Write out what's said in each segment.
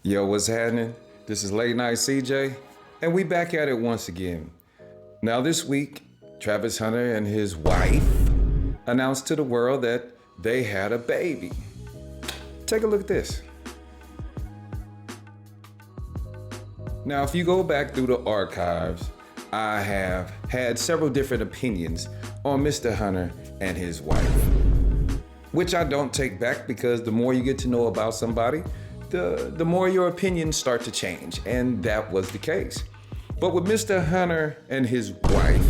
Yo, what's happening? This is Late Night CJ, and we back at it once again. Now this week, Travis Hunter and his wife announced to the world that they had a baby. Take a look at this. Now, if you go back through the archives, I have had several different opinions on Mr. Hunter and his wife, which I don't take back because the more you get to know about somebody, the more your opinions start to change, and that was the case. But with Mr. Hunter and his wife,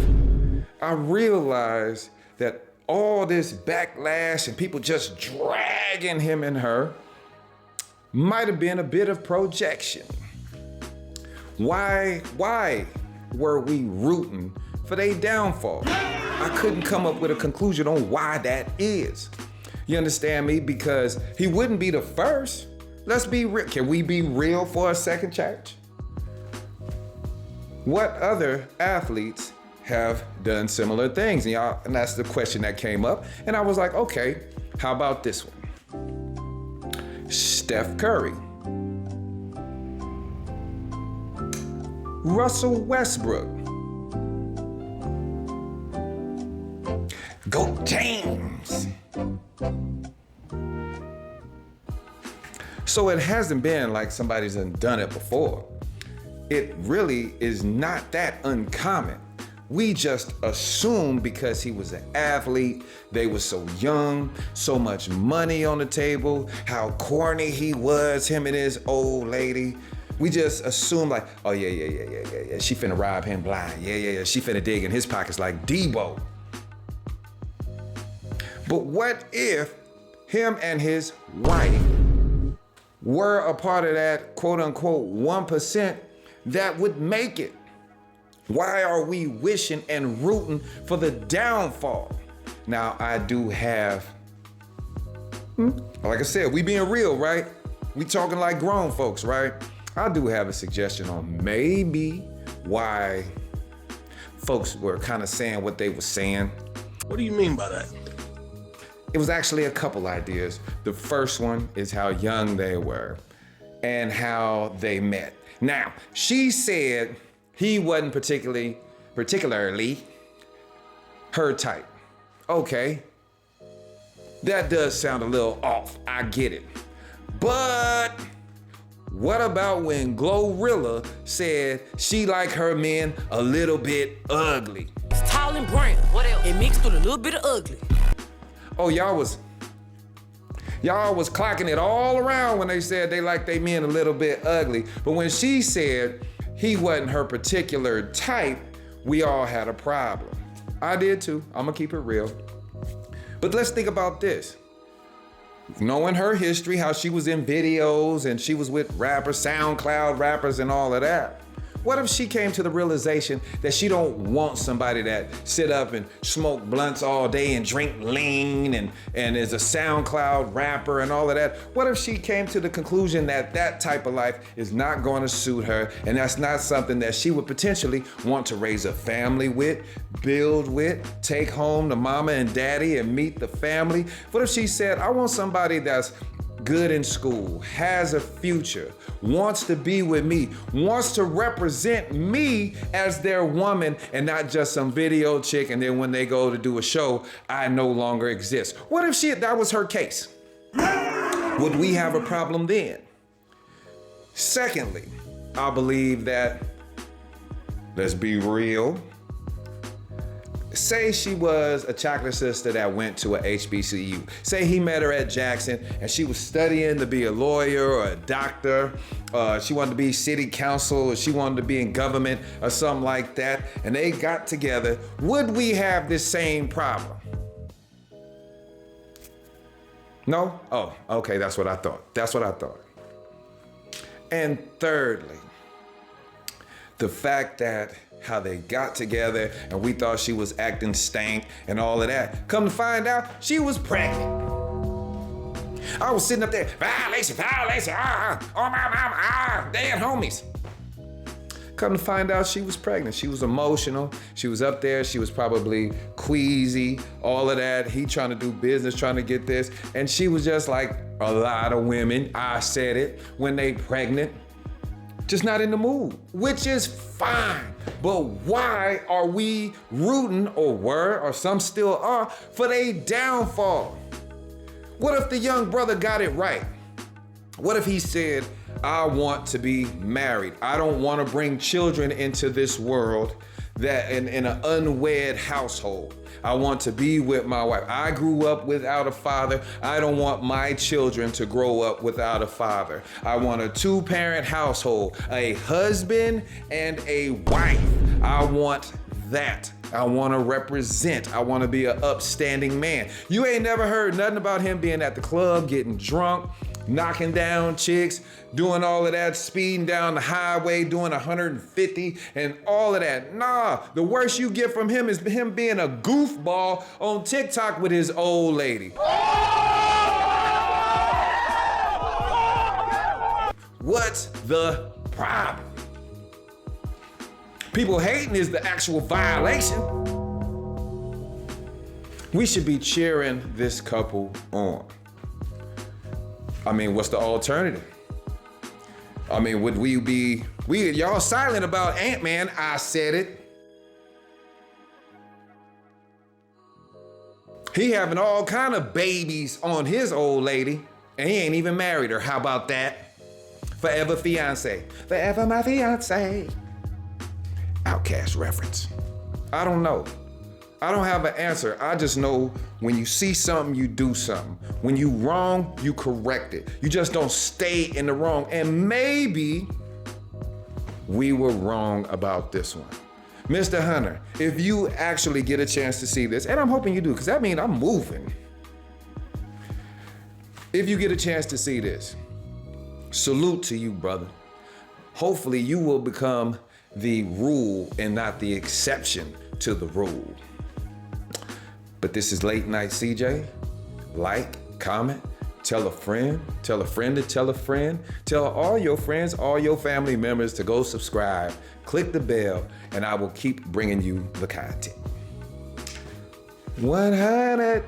I realized that all this backlash and people just dragging him and her might have been a bit of projection. Why were we rooting for their downfall? I couldn't come up with a conclusion on why that is. You understand me? Because he wouldn't be the first. Let's be real. Can we be real for a second, church? What other athletes have done similar things? And that's the question that came up. And I was like, okay, how about this one? Steph Curry, Russell Westbrook, GOAT James. So it hasn't been like somebody's done it before. It really is not that uncommon. We just assume because he was an athlete, they were so young, so much money on the table, how corny he was, him and his old lady. We just assume like, oh yeah, she finna rob him blind. Yeah, she finna dig in his pockets like Debo. But what if him and his wife were a part of that quote unquote 1% that would make it? Why are we wishing and rooting for the downfall? Now, I do have, like I said, we being real, right? We talking like grown folks, right? I do have a suggestion on maybe why folks were kind of saying what they were saying. What do you mean by that? It was actually a couple ideas. The first one is how young they were and how they met. Now, she said he wasn't particularly her type. Okay, that does sound a little off, I get it. But what about when Glorilla said she liked her men a little bit ugly? It's tall and brown. What else? It mixed with a little bit of ugly. Oh, y'all was clocking it all around when they said they liked their men a little bit ugly. But when she said he wasn't her particular type, we all had a problem. I did too. I'm gonna keep it real. But let's think about this. Knowing her history, how she was in videos and she was with rappers, SoundCloud rappers and all of that. What if she came to the realization that she don't want somebody that sit up and smoke blunts all day and drink lean and is a SoundCloud rapper and all of that? What if she came to the conclusion that that type of life is not going to suit her and that's not something that she would potentially want to raise a family with, build with, take home to mama and daddy and meet the family? What if she said, I want somebody that's good in school, has a future, wants to be with me, wants to represent me as their woman and not just some video chick, and then when they go to do a show, I no longer exist. What if that was her case? Would we have a problem then? Secondly, I believe that, let's be real, say she was a chocolate sister that went to a HBCU. Say he met her at Jackson and she was studying to be a lawyer or a doctor. She wanted to be city council or she wanted to be in government or something like that. And they got together. Would we have this same problem? No? Oh, okay, that's what I thought. And thirdly, the fact that how they got together and we thought she was acting stank and all of that. Come to find out, she was pregnant. I was sitting up there, violation, oh my mama, they had homies. Come to find out she was pregnant. She was emotional. She was up there. She was probably queasy, all of that. He trying to do business, trying to get this. And she was just like, A lot of women, I said it, when they pregnant, just not in the mood, which is fine. But why are we rooting, or were, or some still are, for their downfall? What if the young brother got it right? What if he said, I want to be married. I don't want to bring children into this world that in an unwed household. I want to be with my wife. I grew up without a father. I don't want my children to grow up without a father. I want a 2-parent household, a husband and a wife. I want that. I want to represent. I want to be an upstanding man. You ain't never heard nothing about him being at the club, getting drunk, knocking down chicks, doing all of that, speeding down the highway, doing 150 and all of that. Nah, the worst you get from him is him being a goofball on TikTok with his old lady. What's the problem? People hating is the actual violation. We should be cheering this couple on. I mean, what's the alternative? I mean, would we be, y'all silent about Ant-Man, I said it. He having all kind of babies on his old lady, and he ain't even married her. How about that? Forever fiance. Forever my fiance. Outcast reference. I don't know. I don't have an answer. I just know when you see something, you do something. When you wrong, you correct it. You just don't stay in the wrong. And maybe we were wrong about this one. Mr. Hunter, if you actually get a chance to see this, and I'm hoping you do, because that means I'm moving. If you get a chance to see this, salute to you, brother. Hopefully you will become the rule and not the exception to the rule. But this is Late Night CJ. Like, comment, tell a friend to tell a friend. Tell all your friends, all your family members to go subscribe. Click the bell, and I will keep bringing you the content. 100.